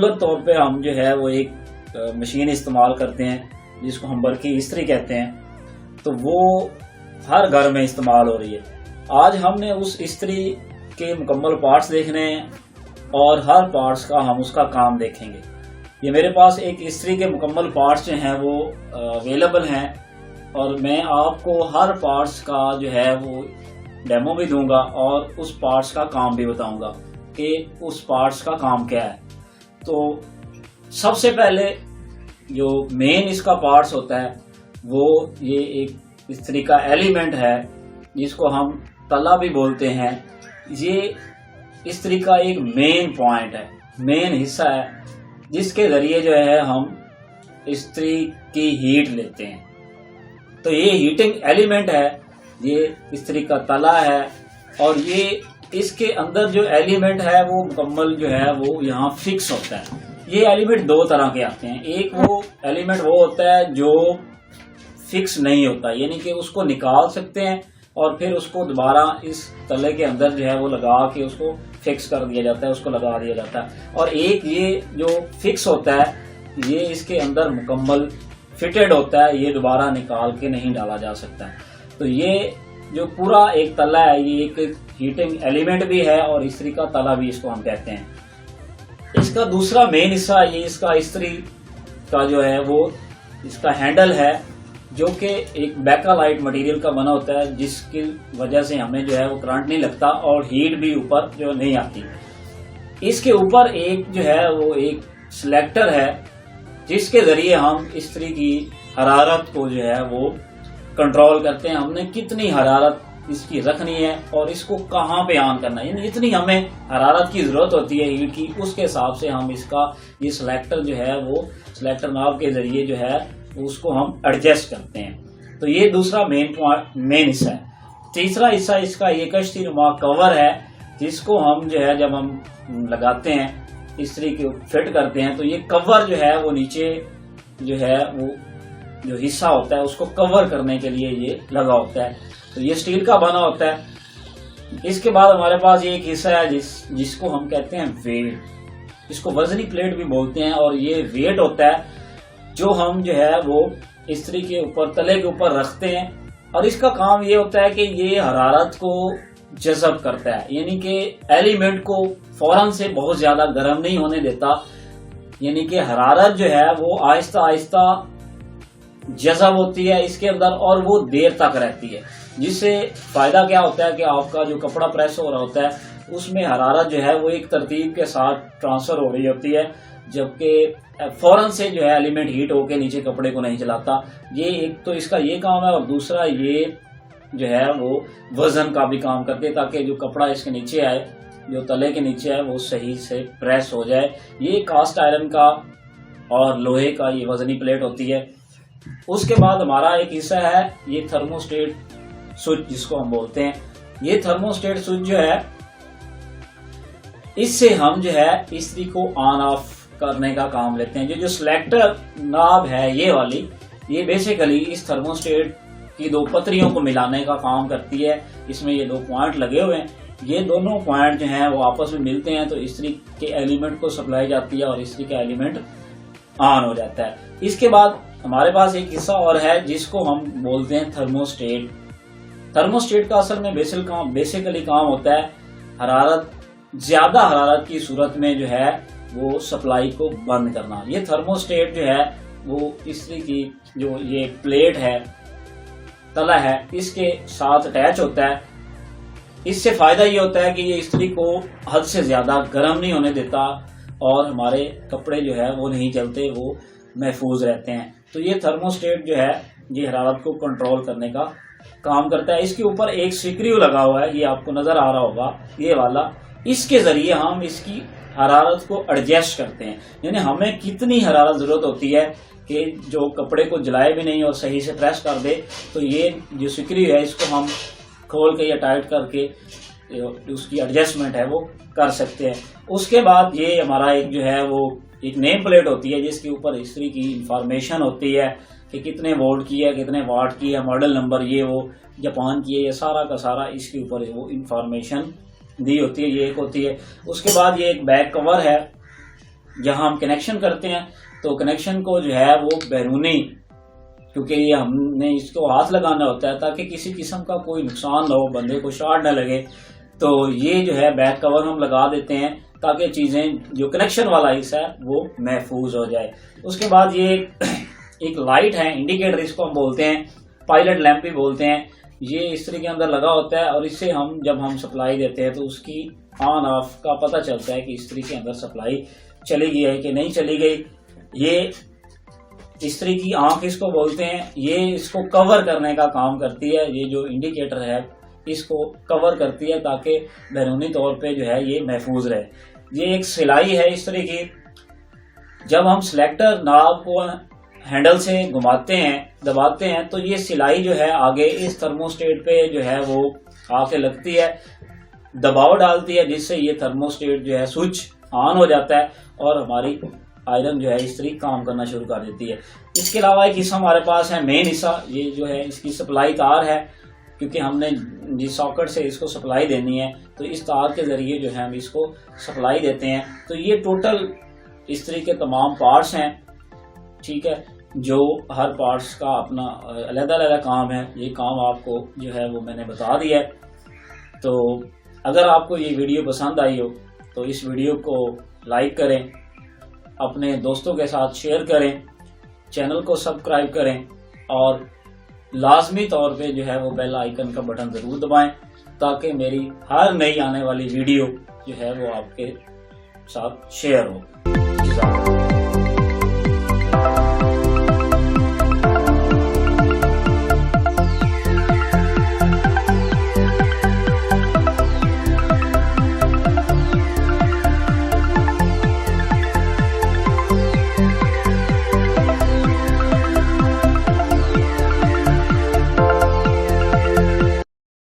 Regular तौर पे हम जो है वो एक मशीन इस्तेमाल करते हैं जिसको हम बरकी इस्त्री कहते हैं, तो वो हर घर में इस्तेमाल हो रही है। आज हमने उस इस्त्री के मुकम्मल पार्ट्स देखने हैं और हर पार्ट्स का हम उसका काम देखेंगे। ये मेरे पास एक इस्त्री के मुकम्मल पार्ट्स जो हैं वो अवेलेबल हैं और मैं आपको हर पार्ट्स का जो है वो डेमो भी दूंगा और उस पार्ट्स का काम भी बताऊंगा कि उस पार्ट्स का काम क्या है। तो सबसे पहले जो मेन इसका पार्ट्स होता है वो ये एक इस्त्री का एलिमेंट है जिसको हम तला भी बोलते हैं। ये इस्त्री का एक मेन पॉइंट है, मेन हिस्सा है जिसके जरिए जो है हम इस्त्री की हीट लेते हैं। तो ये हीटिंग एलिमेंट है, ये इस्त्री का तला है और ये इसके अंदर जो एलिमेंट है वो मुकम्मल जो है वो यहाँ फिक्स होता है। ये एलिमेंट दो तरह के आते हैं, एक वो एलिमेंट वो होता है जो फिक्स नहीं होता, यानी कि उसको निकाल सकते हैं और फिर उसको दोबारा इस तले के अंदर जो है वो लगा के उसको फिक्स कर दिया जाता है, उसको लगा दिया जाता है। और एक ये जो फिक्स होता है ये इसके अंदर मुकम्मल फिटेड होता है, ये दोबारा निकाल के नहीं डाला जा सकता है। तो ये जो पूरा एक तला है ये एक हीटिंग एलिमेंट भी है और इस्त्री का तला भी इसको हम कहते हैं। इसका दूसरा मेन हिस्सा ये इसका इस्त्री का जो है वो इसका हैंडल है जो कि एक बेकालाइट मटेरियल का बना होता है जिसकी वजह से हमें जो है वो करंट नहीं लगता और हीट भी ऊपर जो नहीं आती। इसके ऊपर एक जो है वो एक सिलेक्टर है जिसके जरिए हम इस्त्री की हरारत को जो है वो कंट्रोल करते हैं। हमने कितनी हरारत इसकी रखनी है और इसको कहाँ पे ऑन करना है, यानी जितनी हमें हरारत की जरूरत होती है हीट की उसके हिसाब से हम इसका ये सिलेक्टर जो है वो सिलेक्टर नॉब के जरिए जो है उसको हम एडजस्ट करते हैं। तो ये दूसरा मेन हिस्सा है। तीसरा हिस्सा इसका ये कश्तीनुमा कवर है जिसको हम जो है जब हम लगाते हैं इस्त्री के फिट करते हैं तो ये कवर जो है वो नीचे जो है वो जो हिस्सा होता है उसको कवर करने के लिए ये लगा होता है। तो ये स्टील का बना होता है। इसके बाद हमारे पास ये एक हिस्सा है जिसको हम कहते हैं वेट, इसको वजनी प्लेट भी बोलते हैं और ये वेट होता है जो हम जो है वो इस्त्री के ऊपर तले के ऊपर रखते हैं और इसका काम ये होता है कि ये हरारत को जज़ब करता है, यानी कि एलिमेंट को फौरन से बहुत ज्यादा गर्म नहीं होने देता, यानी कि हरारत जो है वो आहिस्ता आहिस्ता जज़ब होती है इसके अंदर और वो देर तक रहती है। जिससे फायदा क्या होता है कि आपका जो कपड़ा प्रेस हो रहा होता है उसमें हरारत जो है वो एक तरतीब के साथ ट्रांसफर हो रही होती है, जबकि फौरन से जो है एलिमेंट हीट होके नीचे कपड़े को नहीं जलाता। ये एक तो इसका ये काम है और दूसरा ये जो है वो वजन का भी काम करते हैं ताकि जो कपड़ा इसके नीचे आए, जो तले के नीचे आए वो सही से प्रेस हो जाए। ये कास्ट आयरन का और लोहे का ये वजनी प्लेट होती है। उसके बाद हमारा एक हिस्सा है ये थर्मोस्टेट स्विच जिसको हम बोलते हैं। ये थर्मोस्टेट स्विच जो है इससे हम जो है इस्त्री को ऑन ऑफ करने का काम लेते हैं। जो सिलेक्टर नॉब है ये वाली, ये बेसिकली इस थर्मोस्टेट की दो पतरियों को मिलाने का काम करती है। इसमें ये दो पॉइंट लगे हुए हैं, ये दोनों पॉइंट जो हैं वो आपस में मिलते हैं तो इस्त्री के एलिमेंट को सप्लाई जाती है और इस्त्री का एलिमेंट ऑन हो जाता है। इसके बाद हमारे पास एक हिस्सा और है जिसको हम बोलते हैं थर्मोस्टेट। थर्मोस्टेट का असल में बेसिकली काम होता है ज्यादा हरारत की सूरत में जो है वो सप्लाई को बंद करना। ये थर्मोस्टेट जो है वो इस्त्री की जो ये प्लेट है, तला है, इसके साथ अटैच होता है। इससे फायदा ये होता है कि ये इस्त्री को हद से ज्यादा गर्म नहीं होने देता और हमारे कपड़े जो है वो नहीं जलते, वो महफूज रहते हैं। तो ये थर्मोस्टेट जो है ये हरारत को कंट्रोल करने का काम करता है। इसके ऊपर एक स्क्रू लगा हुआ है, ये आपको नजर आ रहा होगा, ये वाला। इसके जरिए हम इसकी हरारत को एडजस्ट करते हैं, यानी हमें कितनी हरारत जरूरत होती है कि जो कपड़े को जलाए भी नहीं और सही से प्रेस कर दे। तो ये जो स्क्रू है इसको हम खोल के या टाइट करके उसकी एडजस्टमेंट है वो कर सकते हैं। उसके बाद ये हमारा एक जो है वो एक नेम प्लेट होती है जिसके ऊपर इस्त्री की इंफॉर्मेशन होती है कि कितने वोल्ट की है, कितने वाट की है, मॉडल नंबर ये वो जापान की है, ये सारा का सारा इसके ऊपर वो इंफॉर्मेशन दी होती है, ये एक होती है। उसके बाद ये एक बैक कवर है जहां हम कनेक्शन करते हैं तो कनेक्शन को जो है वो बैरूनी, क्योंकि ये हमने इसको हाथ लगाना होता है ताकि किसी किस्म का कोई नुकसान ना हो, बंदे को शॉर्ट ना लगे, तो ये जो है बैक कवर हम लगा देते हैं ताकि चीजें जो कनेक्शन वाला हिस्सा है वो महफूज हो जाए। उसके बाद ये एक लाइट है, इंडिकेटर इसको हम बोलते हैं, पायलट लैंप भी बोलते हैं। ये इस्त्री के अंदर लगा होता है और इससे हम जब हम सप्लाई देते हैं तो उसकी ऑन ऑफ का पता चलता है कि इस्त्री के अंदर सप्लाई चली गई है कि नहीं चली गई। ये इस्त्री की आंख इसको बोलते हैं, ये इसको कवर करने का काम करती है। ये जो इंडिकेटर है इसको कवर करती है ताकि बैरूनी तौर पे जो है ये महफूज रहे। ये एक सिलाई है इस्त्री की। जब हम सिलेक्टर नाब को हैंडल से घुमाते हैं, दबाते हैं, तो ये सिलाई जो है आगे इस थर्मोस्टेट पे जो है वो आके लगती है, दबाव डालती है, जिससे ये थर्मोस्टेट जो है स्विच ऑन हो जाता है और हमारी आयरन जो है इस्त्री काम करना शुरू कर देती है। इसके अलावा एक हिस्सा हमारे पास है मेन हिस्सा, ये जो है इसकी सप्लाई तार है, क्योंकि हमने जिस सॉकेट से इसको सप्लाई देनी है तो इस तार के जरिए जो है हम इसको सप्लाई देते हैं। तो ये टोटल इस्त्री के तमाम पार्ट्स हैं, ठीक है, जो हर पार्ट्स का अपना अलग-अलग काम है। ये काम आपको जो है वो मैंने बता दिया है। तो अगर आपको ये वीडियो पसंद आई हो तो इस वीडियो को लाइक करें, अपने दोस्तों के साथ शेयर करें, चैनल को सब्सक्राइब करें और लाजमी तौर पे जो है वो बेल आइकन का बटन जरूर दबाएं ताकि मेरी हर नई आने वाली वीडियो जो है वो आपके साथ शेयर हो।